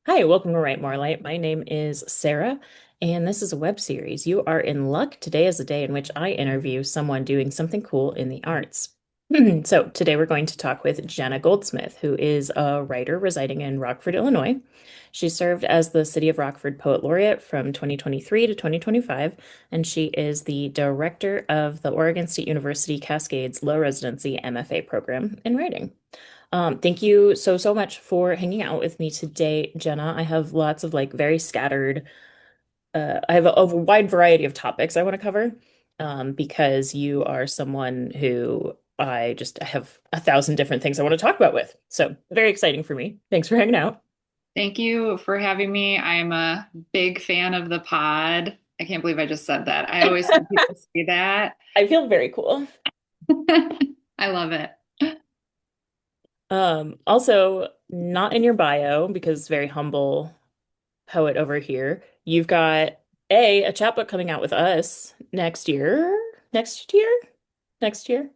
Hi, welcome to Write More Light. My name is Sarah, and this is a web series. You are in luck. Today is a day in which I interview someone doing something cool in the arts. So, today we're going to talk with Jenna Goldsmith, who is a writer residing in Rockford, Illinois. She served as the City of Rockford Poet Laureate from 2023 to 2025, and she is the director of the Oregon State University Cascades Low Residency MFA program in writing. Thank you so much for hanging out with me today, Jenna. I have lots of very scattered, I have a wide variety of topics I want to cover, because you are someone who I have a thousand different things I want to talk about with. So very exciting for me. Thanks for hanging out. Thank you for having me. I'm a big fan of the pod. I can't believe I just said that. I always hear people say that. I feel very cool. I love it. Also, not in your bio because very humble poet over here. You've got a chapbook coming out with us next year. Next year? Next year?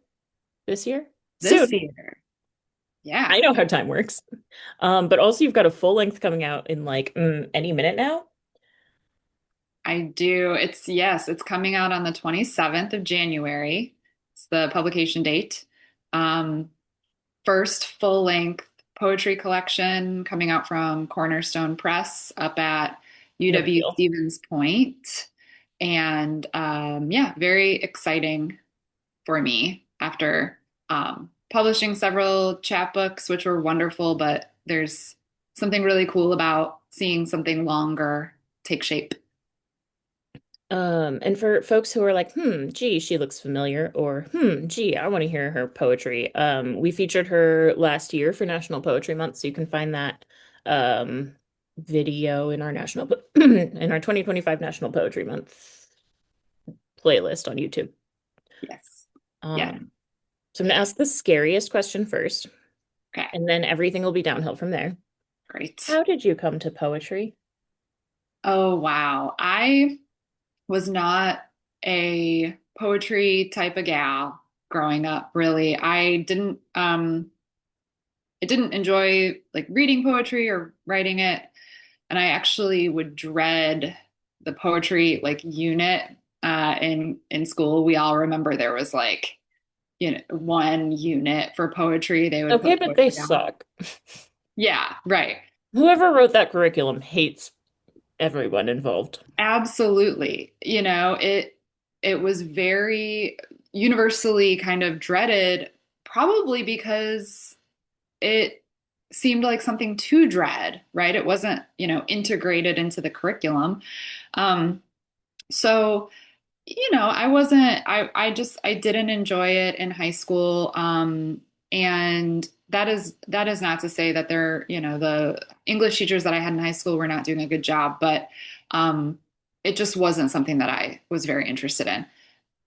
This year? Soon. This year. Yeah, I know how time works. But also you've got a full length coming out in any minute now. I do. It's coming out on the 27th of January. It's the publication date. Um, First full length poetry collection coming out from Cornerstone Press up at No big UW deal. Stevens Point. And yeah, very exciting for me after publishing several chapbooks, which were wonderful, but there's something really cool about seeing something longer take shape. And for folks who are like, gee, she looks familiar, or gee, I want to hear her poetry. We featured her last year for National Poetry Month, so you can find that um video in our in our 2025 National Poetry Month playlist on YouTube. Yes. Yes. Um, so I'm gonna ask the scariest question first, Okay. and then everything will be downhill from there. Great. How did you come to poetry? Oh, wow. I was not a poetry type of gal growing up, really. I didn't enjoy like reading poetry or writing it. And I actually would dread the poetry like unit in school. We all remember there was like, one unit for poetry. They would Okay, put but they poetry on. suck. Yeah, right. Whoever wrote that curriculum hates everyone involved. Absolutely. It was very universally kind of dreaded, probably because it seemed like something to dread, right? It wasn't, integrated into the curriculum. Um, so, I didn't enjoy it in high school. And that is not to say that the English teachers that I had in high school were not doing a good job, but um, it just wasn't something that I was very interested in.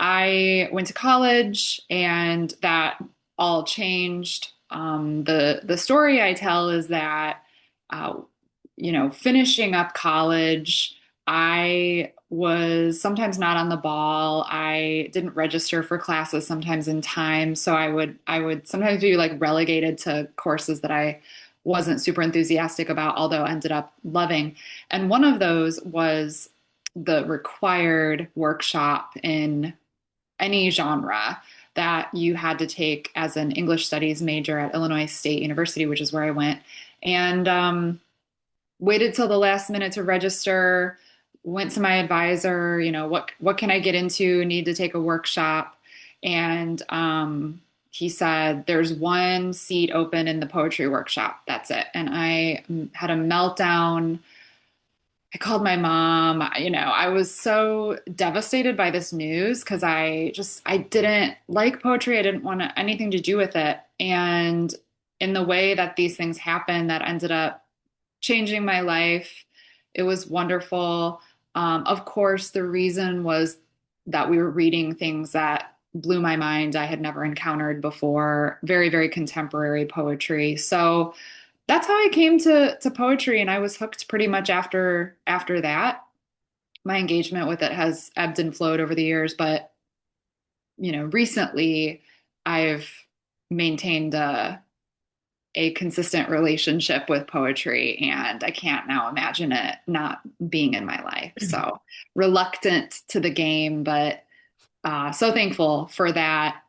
I went to college and that all changed. The story I tell is that, uh, finishing up college, I was sometimes not on the ball. I didn't register for classes sometimes in time, so I would sometimes be like relegated to courses that I wasn't super enthusiastic about, although I ended up loving. And one of those was the required workshop in any genre that you had to take as an English studies major at Illinois State University, which is where I went. And waited till the last minute to register, went to my advisor, what can I get into? Need to take a workshop. And he said, there's one seat open in the poetry workshop. That's it. And I had a meltdown. I called my mom. I was so devastated by this news because I didn't like poetry. I didn't want anything to do with it. And in the way that these things happen, that ended up changing my life. It was wonderful. Of course, the reason was that we were reading things that blew my mind. I had never encountered before. Very, very contemporary poetry. So that's how I came to poetry, and I was hooked pretty much after that. My engagement with it has ebbed and flowed over the years, but recently I've maintained a consistent relationship with poetry, and I can't now imagine it not being in my life. So reluctant to the game, but so thankful for that,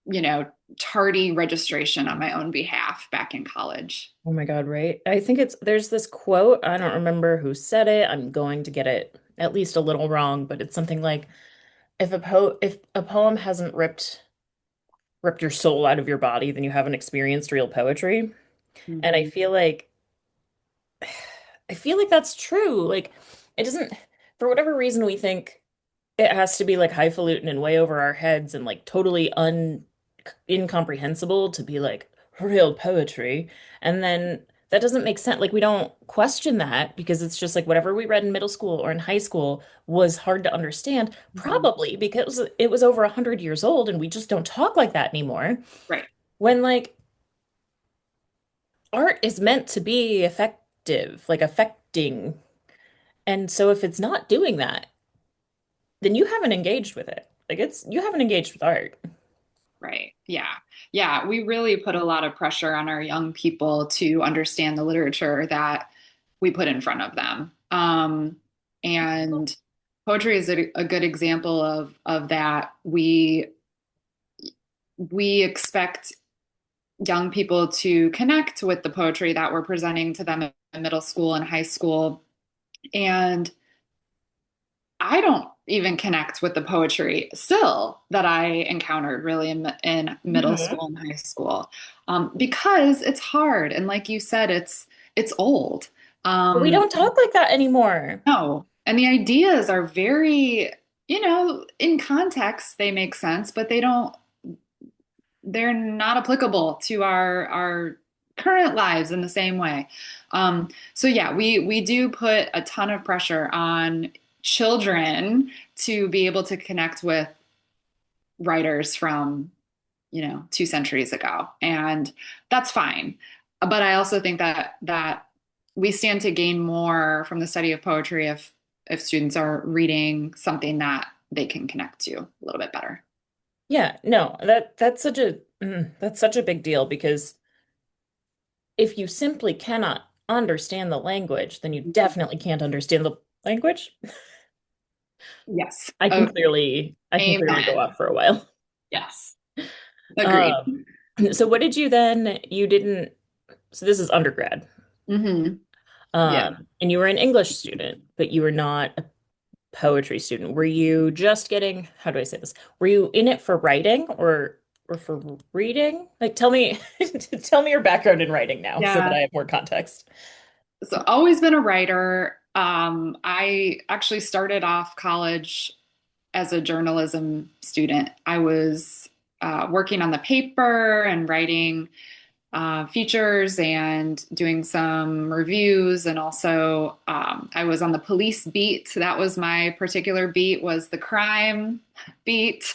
you know, tardy registration on my own behalf back in college. Oh my God, right? I think there's this quote, I don't remember who said it. I'm going to get it at least a little wrong, but it's something like if a poem hasn't ripped your soul out of your body, then you haven't experienced real poetry. And Mhm. I feel like that's true. Like it doesn't, for whatever reason, we think it has to be like highfalutin and way over our heads and like totally incomprehensible to be like real poetry. And then that doesn't make sense. Like we don't question that because it's just like whatever we read in middle school or in high school was hard to understand, Mhm. probably because it was over 100 years old and we just don't talk like that anymore. Right, When like art is meant to be effective, like affecting. And so if it's not doing that, then you haven't engaged with it. Like you haven't engaged with art. right. Yeah. Yeah. We really put a lot of pressure on our young people to understand the literature that we put in front of them. And poetry is a good example of that. We expect young people to connect with the poetry that we're presenting to them in middle school and high school. And I don't even connect with the poetry still that I encountered really in middle Mhm. school and high school, because it's hard. And like you said, it's old. But we Um, don't talk like that anymore. no, and the ideas are very, in context, they make sense, but they're not applicable to our current lives in the same way. So yeah, we do put a ton of pressure on children to be able to connect with writers from 2 centuries ago, and that's fine. But I also think that we stand to gain more from the study of poetry if students are reading something that they can connect to a little bit better. Yeah, no, that's such a big deal because if you simply cannot understand the language, then you definitely can't understand the language. Yes. I can clearly go Amen. off for a while. Yes. Agreed. Um, so what did you then, you didn't, so this is undergrad. Hmm. Yeah. And you were an English student, but you were not a poetry student. Were you just getting, how do I say this? Were you in it for writing or for reading? Like tell me tell me your background in writing now so that Yeah. I have more context. So always been a writer. I actually started off college as a journalism student. I was working on the paper and writing features and doing some reviews, and also I was on the police beat. That was my particular beat, was the crime beat,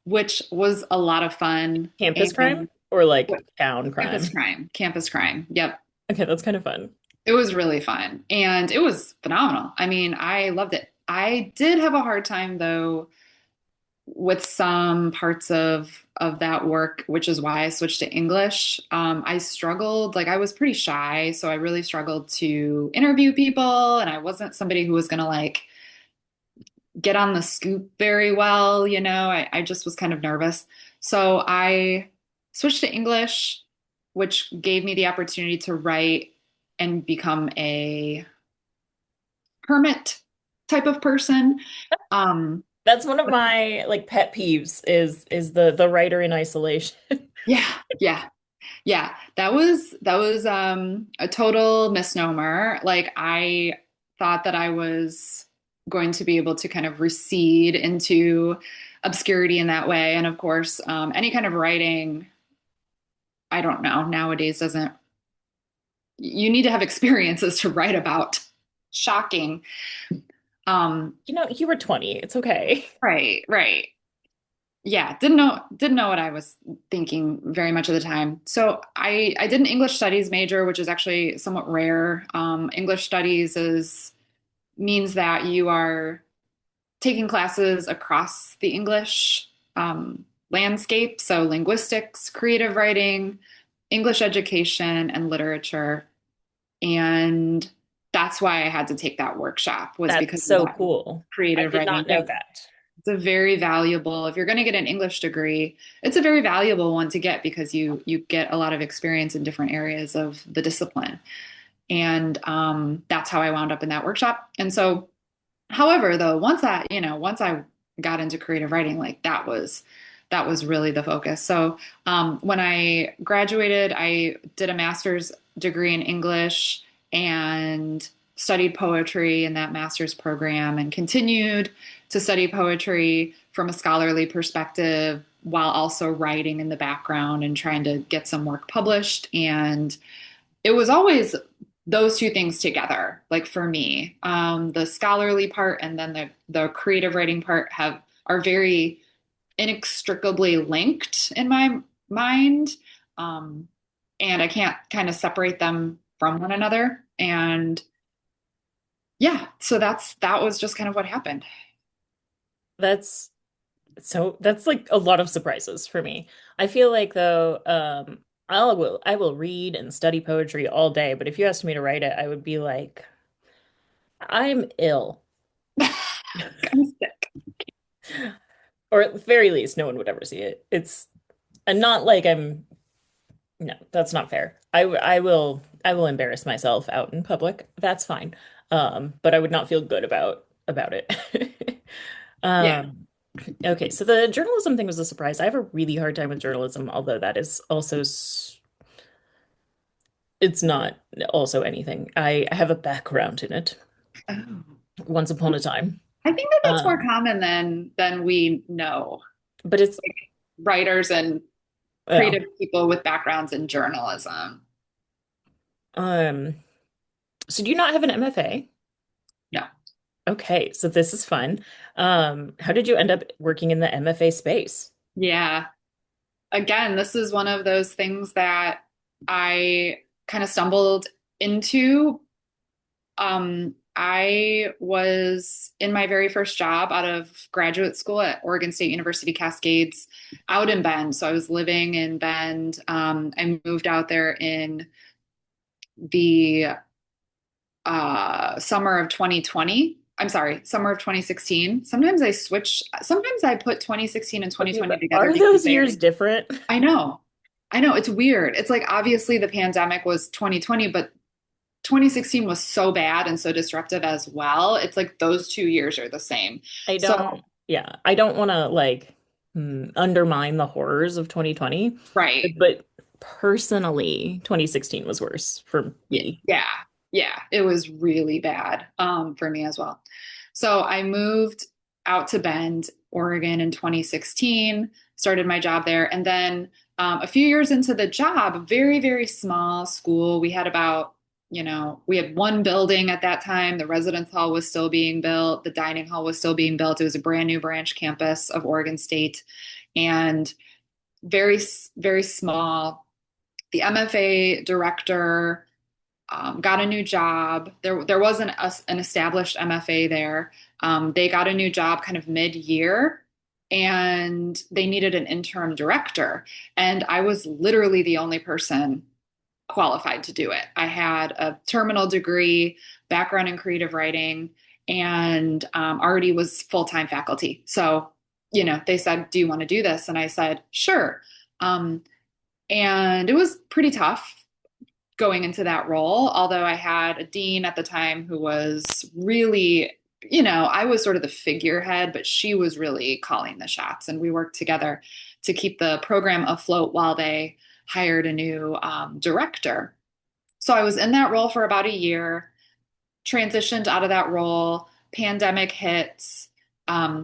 which was a lot of fun. Campus crime And or like town campus crime? crime, campus crime. Yep. Okay, that's kind of fun. It was really fun and it was phenomenal. I mean, I loved it. I did have a hard time though with some parts of that work, which is why I switched to English. I struggled, like I was pretty shy, so I really struggled to interview people, and I wasn't somebody who was gonna like get on the scoop very well, I just was kind of nervous. So I switched to English, which gave me the opportunity to write and become a hermit type of person. Um, That's one of my like pet peeves is the writer in isolation. yeah, yeah. Yeah, that was a total misnomer. Like I thought that I was going to be able to kind of recede into obscurity in that way. And of course, any kind of writing, I don't know, nowadays doesn't, you need to have experiences to write about. Shocking. Um, You know, you were 20. It's okay. right, right. Yeah, didn't know what I was thinking very much of the time. So I did an English studies major, which is actually somewhat rare. English studies is means that you are taking classes across the English landscape, so linguistics, creative writing, English education and literature. And that's why I had to take that workshop was That's because of so that cool. I creative did writing. not know that. It's a very valuable, if you're going to get an English degree, it's a very valuable one to get because you get a lot of experience in different areas of the discipline. And that's how I wound up in that workshop. And so, however, though, once I got into creative writing, like that was really the focus. So when I graduated, I did a master's degree in English and studied poetry in that master's program and continued to study poetry from a scholarly perspective while also writing in the background and trying to get some work published. And it was always those two things together, like for me, the scholarly part and then the creative writing part are very inextricably linked in my mind. Um, and I can't kind of separate them from one another. And yeah, so that was just kind of what happened. That's that's like a lot of surprises for me. I feel like though, I will read and study poetry all day, but if you asked me to write it, I would be like, I'm ill. I'm sick. Or at the very least, no one would ever see it. It's and not like I'm no, that's not fair. I will embarrass myself out in public. That's fine. But I would not feel good about it. Yeah. Um, okay, so the journalism thing was a surprise. I have a really hard time with journalism, although that is also it's not also anything. I have a background in it Oh. once upon a time. I think that that's more Um, common than we know. but it's Writers and well, creative people with backgrounds in journalism. um, so do you not have an MFA? No. Okay, so this is fun. How did you end up working in the MFA space? Yeah. Again, this is one of those things that I kind of stumbled into. I was in my very first job out of graduate school at Oregon State University Cascades out in Bend. So I was living in Bend. I moved out there in the summer of 2020. I'm sorry, summer of 2016. Sometimes I put 2016 and Okay, 2020 but together are because those years different? I know. I know it's weird. It's like obviously the pandemic was 2020, but 2016 was so bad and so disruptive as well. It's like those 2 years are the same. I So, don't, yeah, I don't want to like undermine the horrors of 2020, right. but personally, 2016 was worse for Yeah. me. Yeah. Yeah. It was really bad for me as well. So I moved out to Bend, Oregon in 2016, started my job there. And then a few years into the job, very, very small school. We had about, we had one building at that time. The residence hall was still being built. The dining hall was still being built. It was a brand new branch campus of Oregon State and very, very small. The MFA director got a new job. There wasn't an established MFA there. They got a new job kind of mid-year and they needed an interim director. And I was literally the only person qualified to do it. I had a terminal degree, background in creative writing, and already was full-time faculty. So, they said, "Do you want to do this?" And I said, "Sure." Um, and it was pretty tough going into that role, although I had a dean at the time who was really, I was sort of the figurehead, but she was really calling the shots. And we worked together to keep the program afloat while they hired a new director. So I was in that role for about a year, transitioned out of that role, pandemic hits.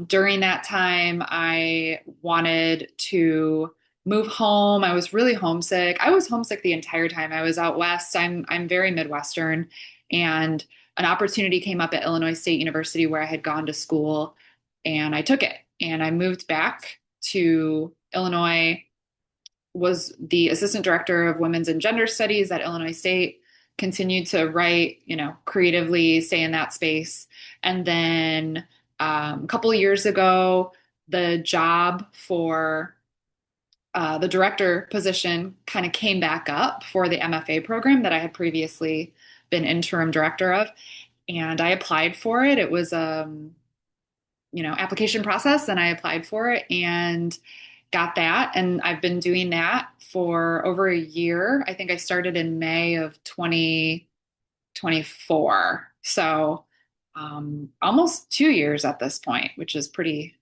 During that time, I wanted to move home. I was really homesick. I was homesick the entire time. I was out west. I'm very Midwestern, and an opportunity came up at Illinois State University where I had gone to school, and I took it. And I moved back to Illinois, was the assistant director of women's and gender studies at Illinois State, continued to write, creatively, stay in that space. And then a couple of years ago, the job for the director position kind of came back up for the MFA program that I had previously been interim director of, and I applied for it. It was application process, and I applied for it and got that, and I've been doing that for over a year. I think I started in May of 2024, so almost 2 years at this point, which is pretty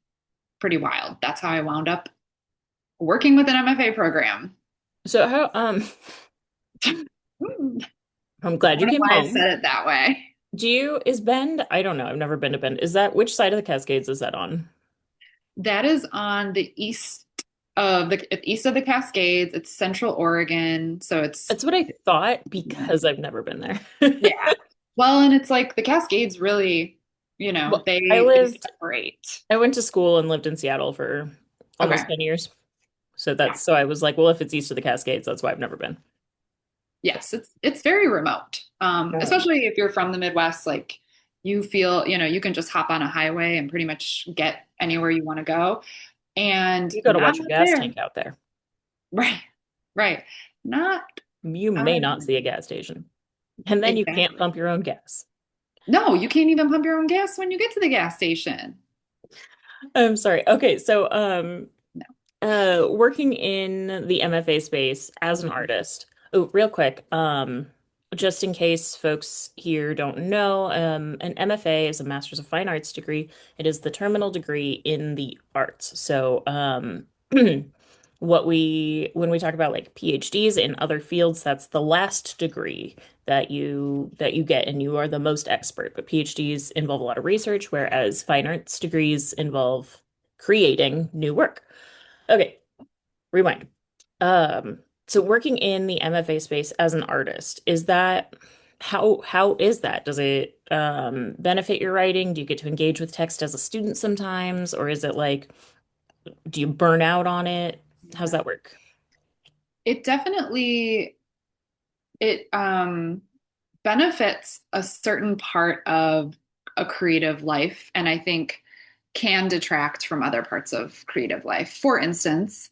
wild. That's how I wound up working with an MFA program. So how Hmm. I'm I glad you don't know came why I home. said it that way. Is Bend? I don't know. I've never been to Bend. Is that which side of the Cascades is that on? That is on the east of the Cascades. It's Central Oregon, so it's That's what I thought because I've never been yeah. there. Well, and it's like the Cascades really, Well, they separate. I went to school and lived in Seattle for almost Okay. 10 years. Yeah. So I was like, well, if it's east of the Cascades, that's why I've never been. Yes, it's very remote. Um, Especially if you're from the Midwest, like you feel, you can just hop on a highway and pretty much get anywhere you want to go. And you got to not watch your up gas there. tank out there. Right. Right. Not You may not um see a gas station. And then you can't exactly. pump your own gas. No, you can't even pump your own gas when you get to the gas station. I'm sorry. Okay, so No. working in the MFA space as an Mhm. artist. Oh, real quick, just in case folks here don't know, an MFA is a Master's of Fine Arts degree. It is the terminal degree in the arts. So, when we talk about like PhDs in other fields, that's the last degree that you get, and you are the most expert. But PhDs involve a lot of research, whereas fine arts degrees involve creating new work. Okay, rewind. So working in the MFA space as an artist, is that how is that? Does it benefit your writing? Do you get to engage with text as a student sometimes, or is it like, do you burn out on it? How's Yeah. that work? It definitely it benefits a certain part of a creative life, and I think can detract from other parts of creative life. For instance,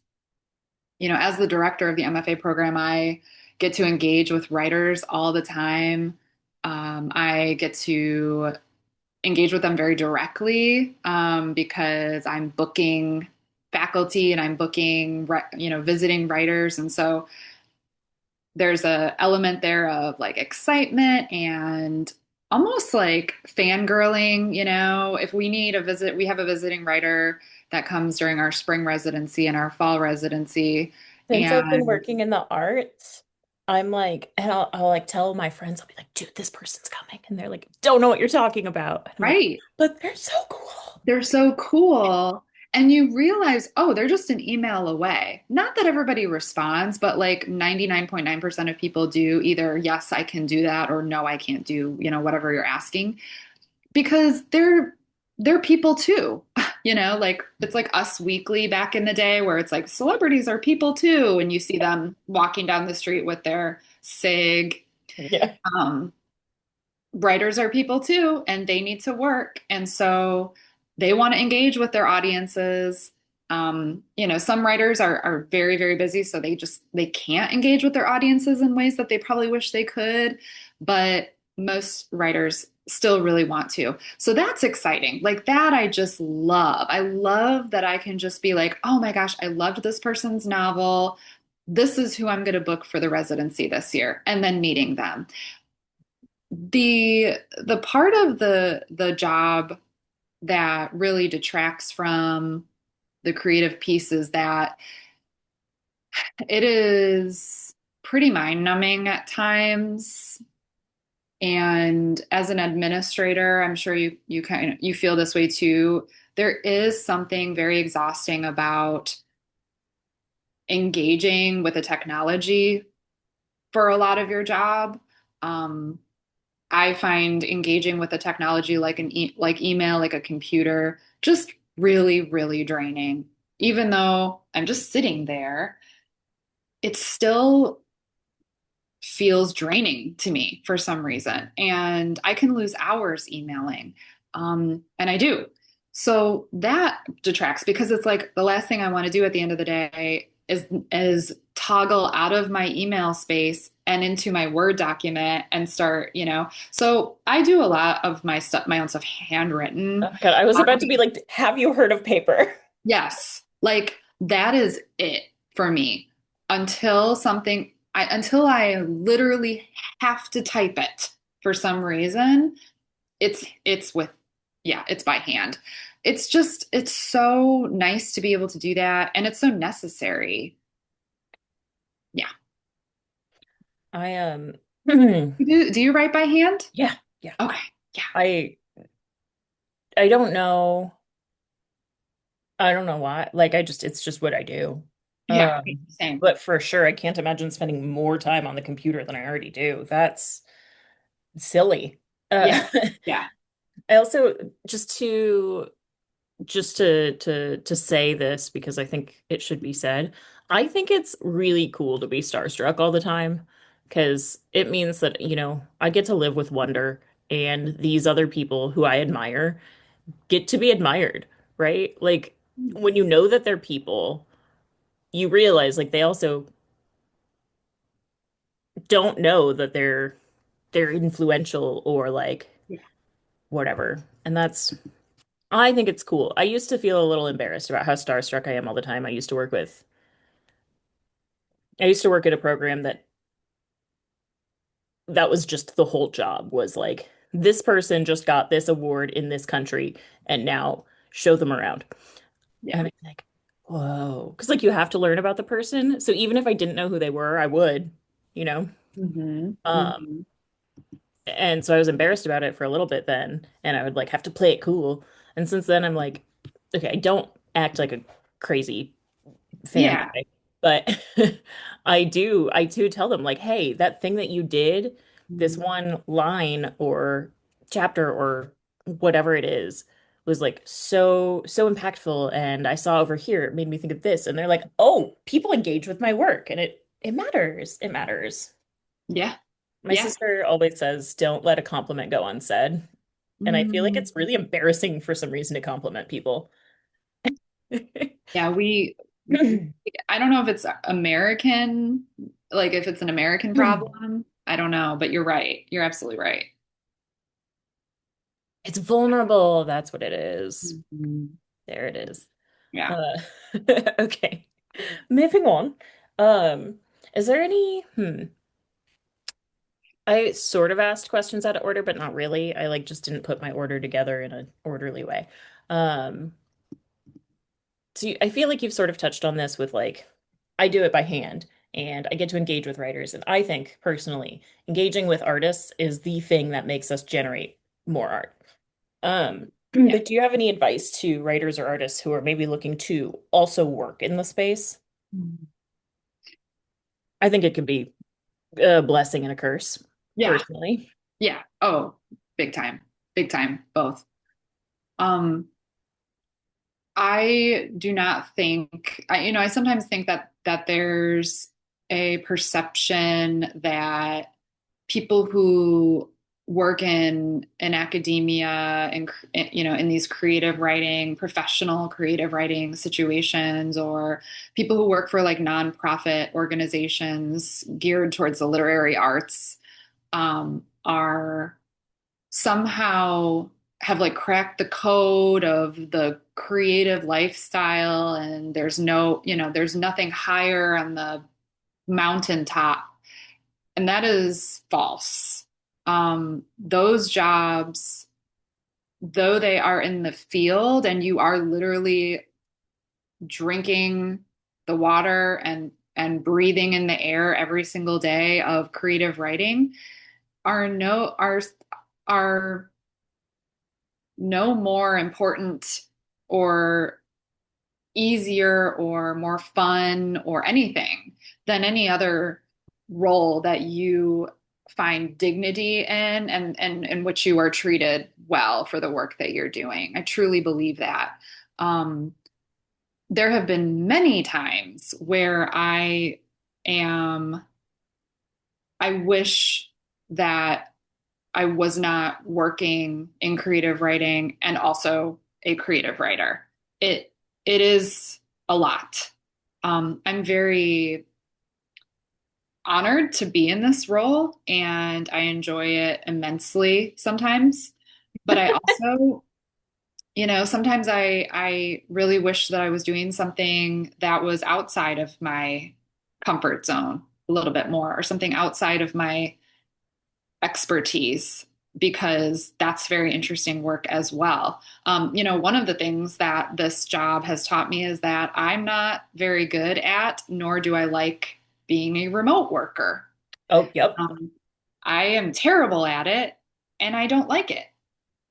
as the director of the MFA program, I get to engage with writers all the time. I get to engage with them very directly because I'm booking faculty and I'm booking, visiting writers. And so there's a element there of like excitement and almost like fangirling. If we need a visit, we have a visiting writer that comes during our spring residency and our fall residency. Since I've been And working in the arts, I'm like, and I'll like tell my friends, I'll be like, dude, this person's coming. And they're like, don't know what you're talking about. And I'm like, right, but they're so cool. they're so cool. And you realize, oh, they're just an email away. Not that everybody responds, but like 99.9% of people do either, yes, I can do that, or no, I can't do, whatever you're asking. Because they're people too. Like it's like Us Weekly back in the day where it's like celebrities are people too, and you see them walking down the street with their SIG. Yeah. Um, Writers are people too, and they need to work. And so they want to engage with their audiences. Some writers are very, very busy, so they can't engage with their audiences in ways that they probably wish they could. But most writers still really want to. So that's exciting. Like that, I just love. I love that I can just be like, oh my gosh, I loved this person's novel. This is who I'm going to book for the residency this year, and then meeting them. The part of the job that really detracts from the creative piece is that it is pretty mind-numbing at times. And as an administrator, I'm sure you kind of you feel this way too. There is something very exhausting about engaging with the technology for a lot of your job. Um, I find engaging with the technology like like email, like a computer, just really, really draining. Even though I'm just sitting there, it still feels draining to me for some reason. And I can lose hours emailing. And I do. So that detracts because it's like the last thing I want to do at the end of the day. is toggle out of my email space and into my Word document and start, So I do a lot of my stuff, my own stuff Oh handwritten. my God, I was about to be like, have you heard of paper? Yes, like that is it for me until I literally have to type it for some reason. It's with yeah, it's by hand. It's so nice to be able to do that and it's so necessary. Yeah. I Do you write by hand? yeah, yeah. Okay. Yeah. I I don't know. I don't know why. Like I just it's just what I do. Yeah. Same. But for sure I can't imagine spending more time on the computer than I already do. That's silly. Yeah. Uh Yeah. I also just to say this because I think it should be said. I think it's really cool to be starstruck all the time because it means that, I get to live with wonder and these other people who I admire get to be admired, right? Like when you know that they're people, you realize like they also don't know that they're influential or like Yeah. whatever. And that's I think it's cool. I used to feel a little embarrassed about how starstruck I am all the time. I used to work at a program that was just the whole job was like this person just got this award in this country and now show them around. Yeah. And it's like, whoa. Because like you have to learn about the person. So even if I didn't know who they were, I would, you know. Hmm. Um, Hmm. and so I was embarrassed about it for a little bit then, and I would like have to play it cool. And since then I'm like, okay, I don't act like a crazy Yeah. fanboy. But I do tell them like, hey, that thing that you did, this Mhm. one line or chapter or whatever it is, was like so impactful. And I saw over here, it made me think of this. And they're like, oh, people engage with my work, and it matters. It matters. Yeah. My Yeah. sister always says, don't let a compliment go unsaid. And I feel like Mm. it's really embarrassing for some reason to compliment people. Yeah, I don't know if it's American, like if it's an American problem. I don't know, but you're right. You're absolutely right. It's vulnerable. That's what it is. Mhm. There it is. Yeah. Uh, okay. Moving on. Um, is there I sort of asked questions out of order, but not really. I like just didn't put my order together in an orderly way. Um, I feel like you've sort of touched on this with like, I do it by hand and I get to engage with writers. And I think personally, engaging with artists is the thing that makes us generate more art. Yeah. But do you have any advice to writers or artists who are maybe looking to also work in the space? Mhm. I think it can be a blessing and a curse, Yeah. personally. Yeah. Oh, big time. Big time, both. Um, I do not think I sometimes think that there's a perception that people who work in academia and in these creative writing, professional creative writing situations, or people who work for like nonprofit organizations geared towards the literary arts, are somehow have like cracked the code of the creative lifestyle and there's nothing higher on the mountaintop, and that is false. Those jobs, though they are in the field and you are literally drinking the water and breathing in the air every single day of creative writing, are no are no more important or easier or more fun or anything than any other role that you find dignity in and in which you are treated well for the work that you're doing. I truly believe that. Um, there have been many times where am, I wish that I was not working in creative writing and also a creative writer. It it is a lot. I'm very honored to be in this role and I enjoy it immensely sometimes. But I also, sometimes I really wish that I was doing something that was outside of my comfort zone a little bit more, or something outside of my expertise, because that's very interesting work as well. One of the things that this job has taught me is that I'm not very good at, nor do I like being a remote worker. Oh, yep. Um, I am terrible at it and I don't like it.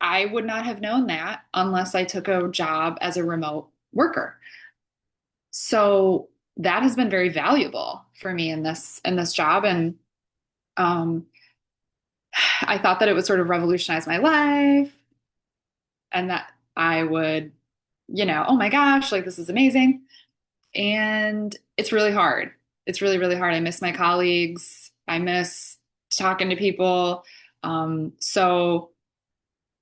I would not have known that unless I took a job as a remote worker. So that has been very valuable for me in this job. And um, I thought that it would sort of revolutionize my life and that I would, oh my gosh, like this is amazing. And it's really hard. It's really, really hard. I miss my colleagues. I miss talking to people. So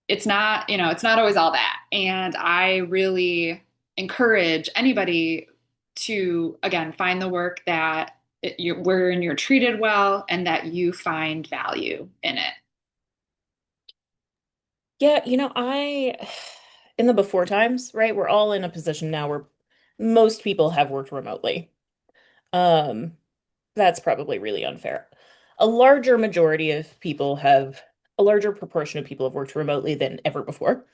it's not always all that. And I really encourage anybody to, again, find the work that wherein you're treated well and that you find value in it. Yeah, in the before times, right? We're all in a position now where most people have worked remotely. Um, that's probably really unfair. A larger majority of people have, a larger proportion of people have worked remotely than ever before.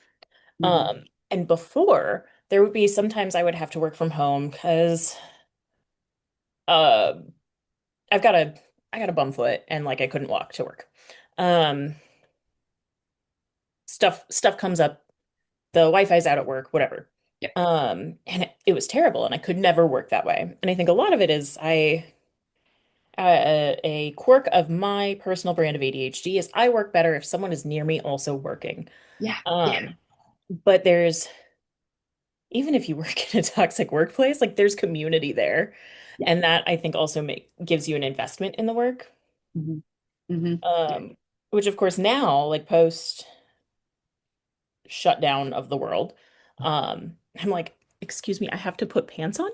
Mhm. And before, there would be sometimes I would have to work from home because uh, I've got a I got a bum foot and like I couldn't walk to work. Um, stuff comes up, the Wi-Fi's out at work, whatever. Yep. And it was terrible, and I could never work that way. And I think a lot of it is a quirk of my personal brand of ADHD is I work better if someone is near me also working. Yeah. Yeah. Um, but there's even if you work in a toxic workplace, like there's community there, Yeah. and that I think also gives you an investment in the work. Hmm. Hmm. Yeah. Um, which of course now, like post shutdown of the world, I'm like, excuse me, I have to put pants on,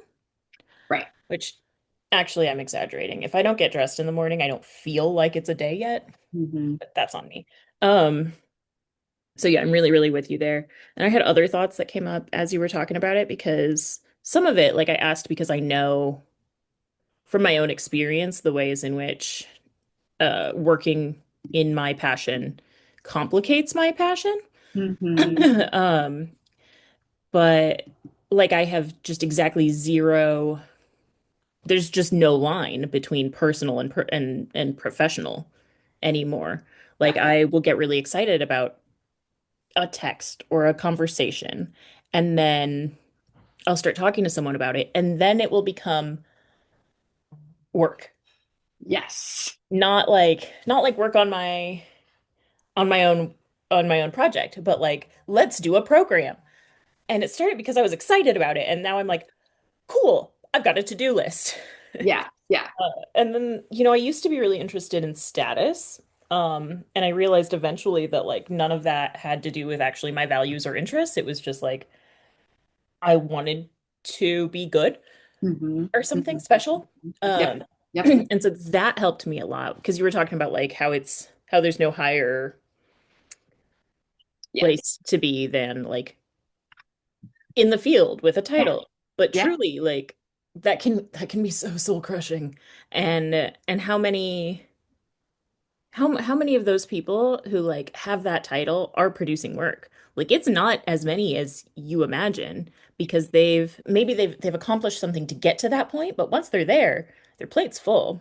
Right. which actually I'm exaggerating. If I don't get dressed in the morning, I don't feel like it's a day yet, Hmm. but that's on me. Um, so yeah, I'm really, really with you there. And I had other thoughts that came up as you were talking about it because some of it, like I asked because I know from my own experience the ways in which working in my passion complicates my passion. Hmm. Um, but like I have just exactly zero, there's just no line between personal and professional anymore. Like Yeah. I will get really excited about a text or a conversation, and then I'll start talking to someone about it, and then it will become work. Yes. Not like work on my own on my own project, but like let's do a program. And it started because I was excited about it, and now I'm like, cool, I've got a to-do list. Yeah. Yeah. And then, I used to be really interested in status. And I realized eventually that like none of that had to do with actually my values or interests. It was just like I wanted to be good Hmm. or something Hmm. special. Yep. Um, Yep. and so that helped me a lot because you were talking about like how there's no higher Yes. place to be than like in the field with a Yeah. title. But Yeah. truly, like that can be so soul crushing. And how many of those people who like have that title are producing work? Like it's not as many as you imagine because they've accomplished something to get to that point, but once they're there, their plate's full.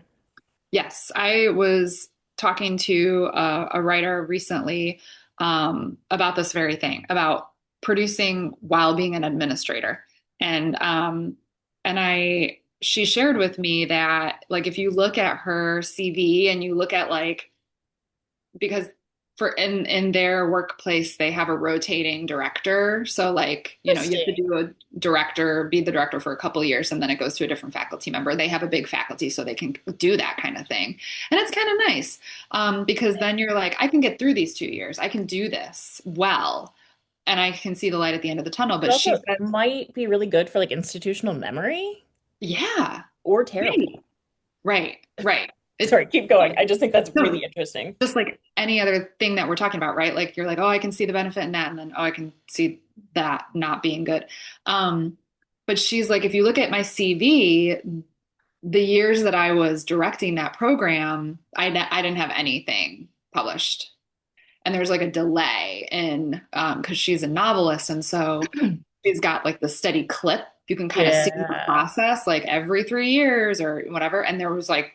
Yes, I was talking to a writer recently about this very thing, about producing while being an administrator, and she shared with me that like if you look at her CV and you look at like because for in their workplace they have a rotating director, so like you have to Interesting. do be the director for a couple of years and then it goes to a different faculty member. They have a big faculty so they can do that kind of thing, and it's kind of nice because then you're like, I can get through these 2 years, I can do this well, and I can see the light at the end of the tunnel. It But she also said might be really good for like institutional memory. Yeah. or Right. terrible. Right. Right. It's Sorry, keep going. I just think that's no, really interesting. just like any other thing that we're talking about, right? Like you're like, oh, I can see the benefit in that, and then oh, I can see that not being good. Um, but she's like, if you look at my CV, the years that I was directing that program, I didn't have anything published. And there's like a delay in because she's a novelist, and so she's got like the steady clip. You can kind of see the Yeah. process like every 3 years or whatever. And there was like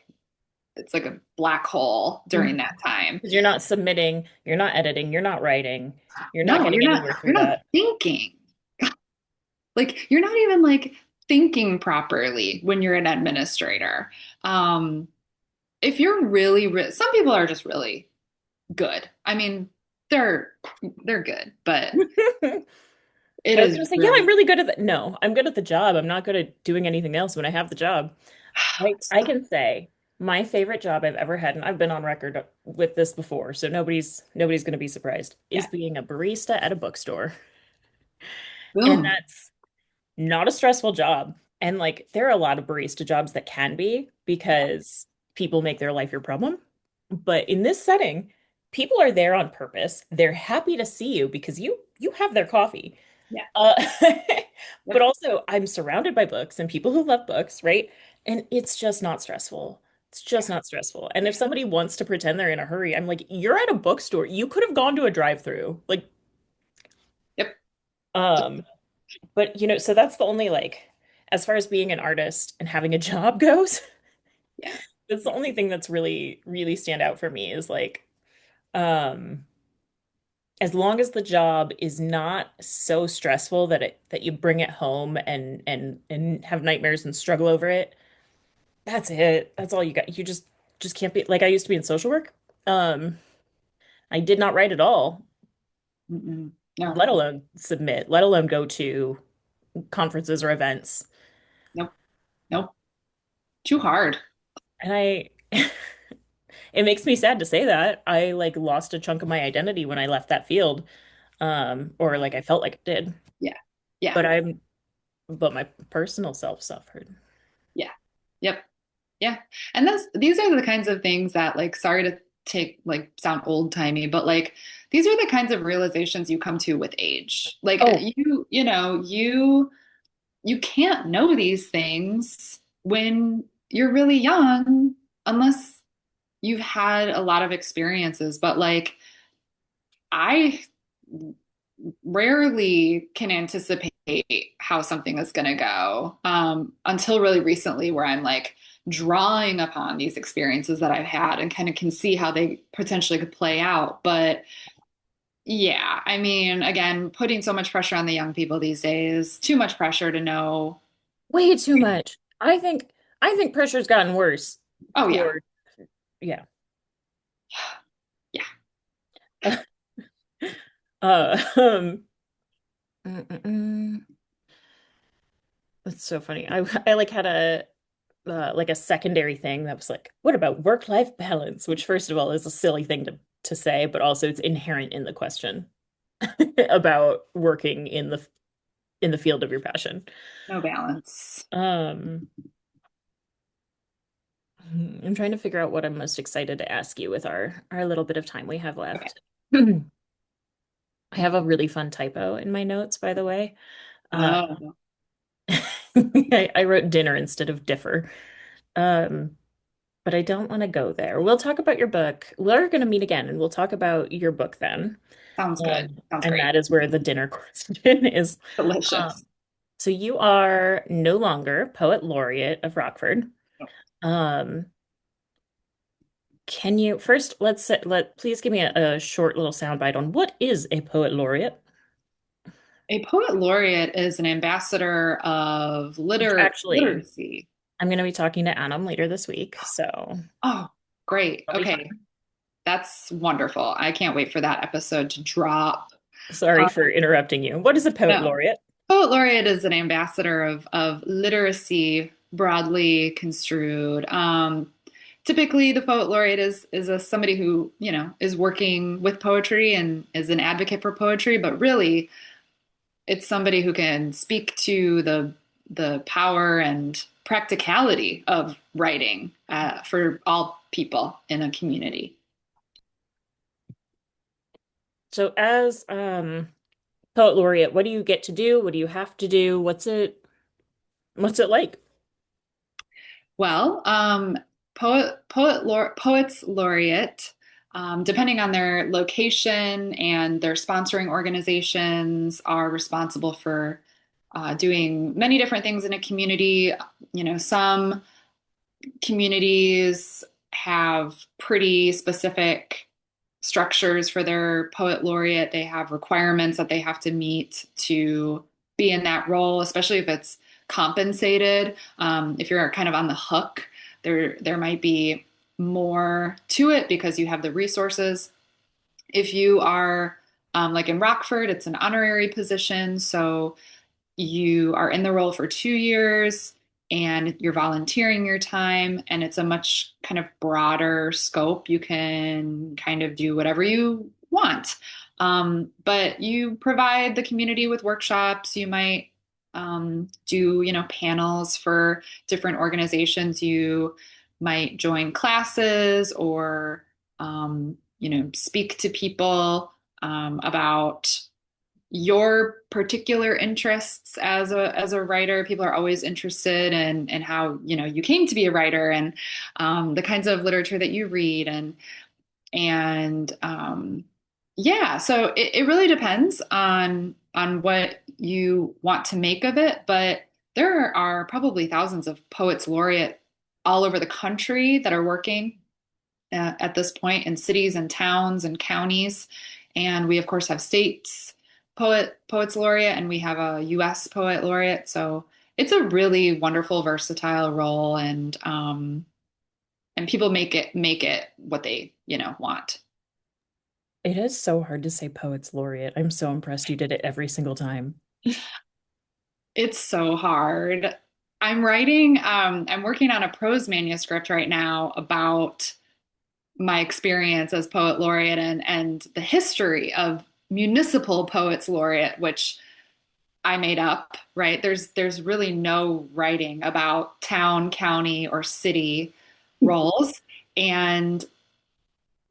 it's like a black hole during Because that time. you're not submitting, you're not editing, you're not writing, you're not No, getting anywhere you're through not that. thinking. Like you're not even like thinking properly when you're an administrator. Um, if you're some people are just really good. I mean, they're they're good, but it I was is gonna say, yeah, I'm really really good at that. No, I'm good at the job. I'm not good at doing anything else when I have the job. I can say my favorite job I've ever had, and I've been on record with this before, so nobody's gonna be surprised, is yeah. being a barista at a bookstore. And Boom. that's not a stressful job. And like there are a lot of barista jobs that can be because people make their life your problem. But in this setting, people are there on purpose. They're happy to see you because you have their coffee. Yeah. Uh, but Yep. also I'm surrounded by books and people who love books, right? And it's just not stressful. It's Yeah. just not stressful. And if somebody wants to pretend they're in a hurry, I'm like, you're at a bookstore. You could have gone to a drive-through. Like, Yep. um, but so that's the only like, as far as being an artist and having a job goes, Yeah. that's the only thing that's really, really stand out for me is like, um, as long as the job is not so stressful that you bring it home and have nightmares and struggle over it, that's it. That's all you got. You just can't be like I used to be in social work. Um, I did not write at all, Mm-mm. No. let alone submit, let alone go to conferences or events. Nope. Nope. Too hard. And I it makes me sad to say that. I like lost a chunk of my identity when I left that field. Or like I felt like it did. Yeah. Yeah. But but my personal self suffered. Yeah. Yep. Yeah. And these are the kinds of things that like sorry to take like sound old timey, but like these are the kinds of realizations you come to with age. Like Oh, you can't know these things when you're really young unless you've had a lot of experiences. But like I rarely can anticipate how something is going to go until really recently, where I'm like drawing upon these experiences that I've had and kind of can see how they potentially could play out. But yeah, I mean, again, putting so much pressure on the young people these days, too much pressure to know. way too much. I think pressure's gotten worse Oh, yeah. for yeah. Yeah. Uh, um, mm. That's so funny. I like had a like a secondary thing that was like, what about work-life balance? Which first of all is a silly thing to say, but also it's inherent in the question about working in the field of your passion. No balance. Um, I'm trying to figure out what I'm most excited to ask you with our little bit of time we have Okay. left. I have a really fun typo in my notes, by the way. Uh, Oh, I wrote dinner instead of differ. Um, but I don't want to go there. We'll talk about your book. We're going to meet again and we'll talk about your book then. sounds good. Sounds And great. that is where the dinner question is. Delicious. Um, so you are no longer poet laureate of Rockford. Um, can you first please give me a short little soundbite on what is a poet laureate? A poet laureate is an ambassador of Which actually, literacy. I'm going to be talking to Adam later this week, so Oh, great. that'll be Okay. fun. That's wonderful. I can't wait for that episode to drop. Sorry Um, for interrupting you. What is a poet no, laureate? poet laureate is an ambassador of literacy, broadly construed. Typically, the poet laureate is somebody who is working with poetry and is an advocate for poetry, but really, it's somebody who can speak to the power and practicality of writing for all people in a community. So as poet laureate, what do you get to do? What do you have to do? What's it like? Well, poets laureate, depending on their location and their sponsoring organizations, are responsible for doing many different things in a community. You know, some communities have pretty specific structures for their poet laureate. They have requirements that they have to meet to be in that role, especially if it's compensated. If you're kind of on the hook, there might be more to it because you have the resources. If you are like in Rockford, it's an honorary position, so you are in the role for 2 years and you're volunteering your time, and it's a much kind of broader scope. You can kind of do whatever you want. But you provide the community with workshops. You might do, panels for different organizations. You might join classes or, speak to people about your particular interests as a writer. People are always interested in how you came to be a writer, and the kinds of literature that you read, and yeah. So it really depends on what you want to make of it. But there are probably thousands of poets laureate all over the country that are working at this point in cities and towns and counties. And we, of course, have states poets laureate, and we have a U.S. poet laureate. So it's a really wonderful, versatile role, and people make it what they want. It is so hard to say poets laureate. I'm so impressed you did it every single time. It's so hard. I'm working on a prose manuscript right now about my experience as poet laureate and the history of municipal poets laureate, which I made up, right? There's really no writing about town, county, or city roles. And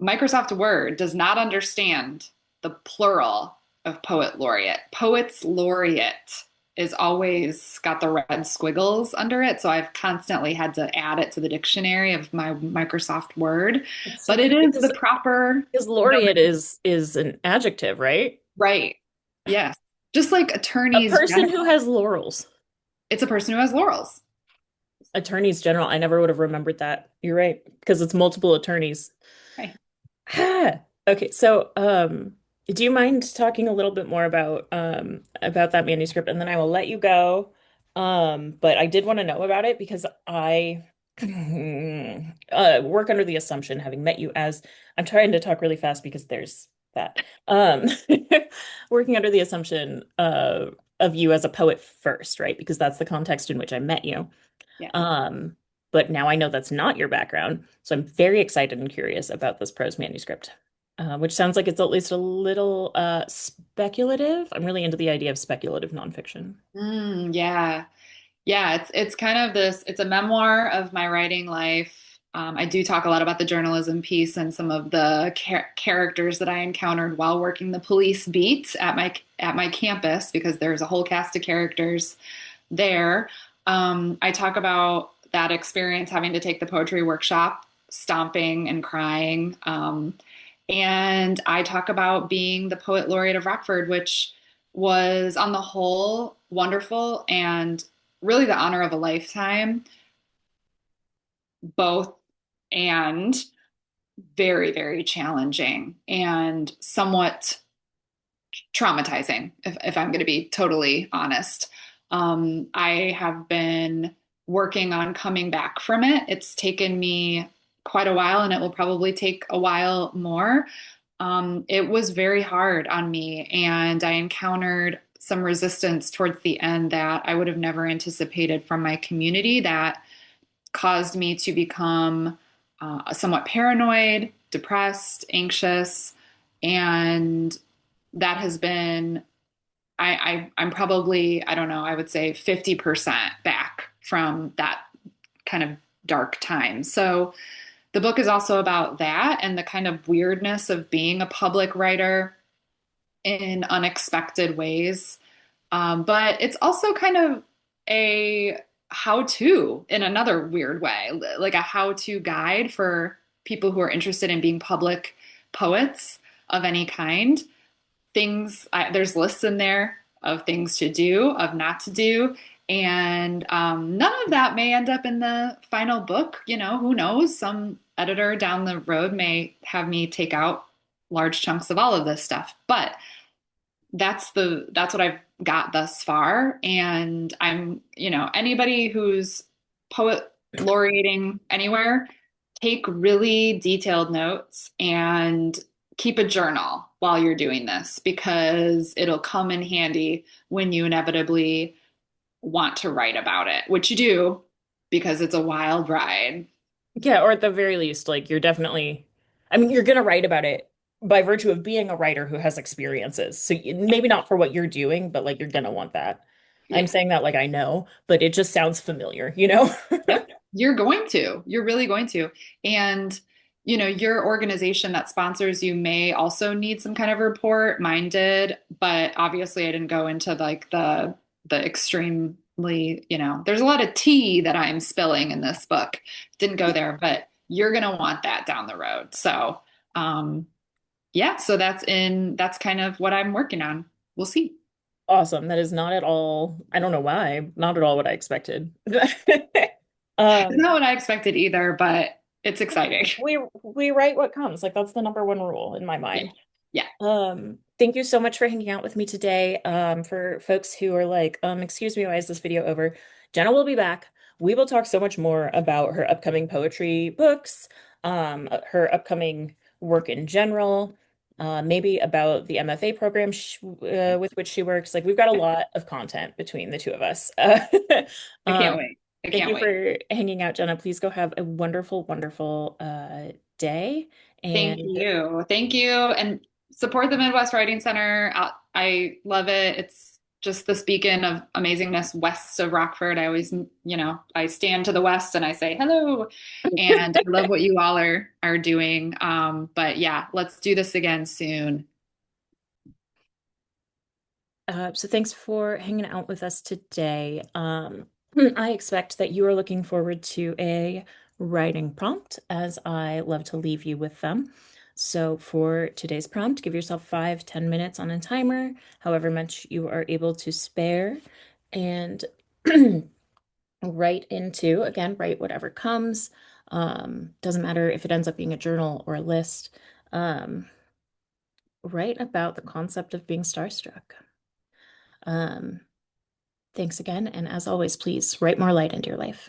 Microsoft Word does not understand the plural of poet laureate. Poets laureate is always got the red squiggles under it. So I've constantly had to add it to the dictionary of my Microsoft Word. It's so But it funny is the proper because laureate nomenclature. is an adjective, right? Right. Yes. Just like A attorneys person who general. has laurels. It's a person who has laurels. Attorneys general. I never would have remembered that. You're right, because it's multiple attorneys. Right. Okay, so do you mind talking a little bit more about that manuscript, and then I will let you go. But I did want to know about it because I work under the assumption, having met you as I'm trying to talk really fast because there's that. Um, working under the assumption of you as a poet first, right? Because that's the context in which I met you. Yeah. Um, but now I know that's not your background, so I'm very excited and curious about this prose manuscript, which sounds like it's at least a little speculative. I'm really into the idea of speculative nonfiction. Yeah. Yeah, it's kind of this, it's a memoir of my writing life. I do talk a lot about the journalism piece and some of the characters that I encountered while working the police beat at my campus, because there's a whole cast of characters there. I talk about that experience having to take the poetry workshop, stomping and crying. And I talk about being the poet laureate of Rockford, which was on the whole wonderful and really the honor of a lifetime, both, and very, very challenging and somewhat traumatizing, if I'm going to be totally honest. I have been working on coming back from it. It's taken me quite a while, and it will probably take a while more. It was very hard on me, and I encountered some resistance towards the end that I would have never anticipated from my community, that caused me to become somewhat paranoid, depressed, anxious, and that has been I'm probably, I don't know, I would say 50% back from that kind of dark time. So the book is also about that and the kind of weirdness of being a public writer in unexpected ways. But it's also kind of a how to in another weird way, like a how to guide for people who are interested in being public poets of any kind. There's lists in there of things to do, of not to do. And none of that may end up in the final book. You know, who knows? Some editor down the road may have me take out large chunks of all of this stuff. But that's what I've got thus far. And anybody who's poet laureating anywhere, take really detailed notes and keep a journal while you're doing this because it'll come in handy when you inevitably want to write about it, which you do because it's a wild ride. Yeah, or at the very least, like you're definitely, I mean, you're gonna write about it by virtue of being a writer who has experiences. So maybe not for what you're doing, but like you're gonna want that. I'm Yeah. saying that like I know, but it just sounds familiar, you know? Yep. You're going to. You're really going to. And, your organization that sponsors you may also need some kind of report. Mine did, but obviously I didn't go into like the extremely, there's a lot of tea that I'm spilling in this book. Didn't go there, but you're gonna want that down the road. So, yeah, so that's kind of what I'm working on. We'll see. Awesome. That is not at all, I don't know why, not at all what I expected. It's Um, not what I expected either, but it's exciting. we write what comes. Like that's the number one rule in my Yeah. mind. Yeah. Thank you so much for hanging out with me today. For folks who are like, excuse me, why is this video over? Jenna will be back. We will talk so much more about her upcoming poetry books, her upcoming work in general, maybe about the MFA program with which she works. Like we've got a lot of content between the two of us. I can't Um, wait. I thank can't you wait. for hanging out, Jenna. Please go have a wonderful, wonderful day. Thank And you. Thank you. And support the Midwest Writing Center. I love it. It's just this beacon of amazingness west of Rockford. I always, I stand to the west and I say hello. And I love what you all are doing. But yeah, let's do this again soon. So thanks for hanging out with us today. I expect that you are looking forward to a writing prompt as I love to leave you with them. So for today's prompt, give yourself 5-10 minutes on a timer, however much you are able to spare, and write whatever comes. Doesn't matter if it ends up being a journal or a list. Um, write about the concept of being starstruck. Um, Thanks again, and as always, please write more light into your life.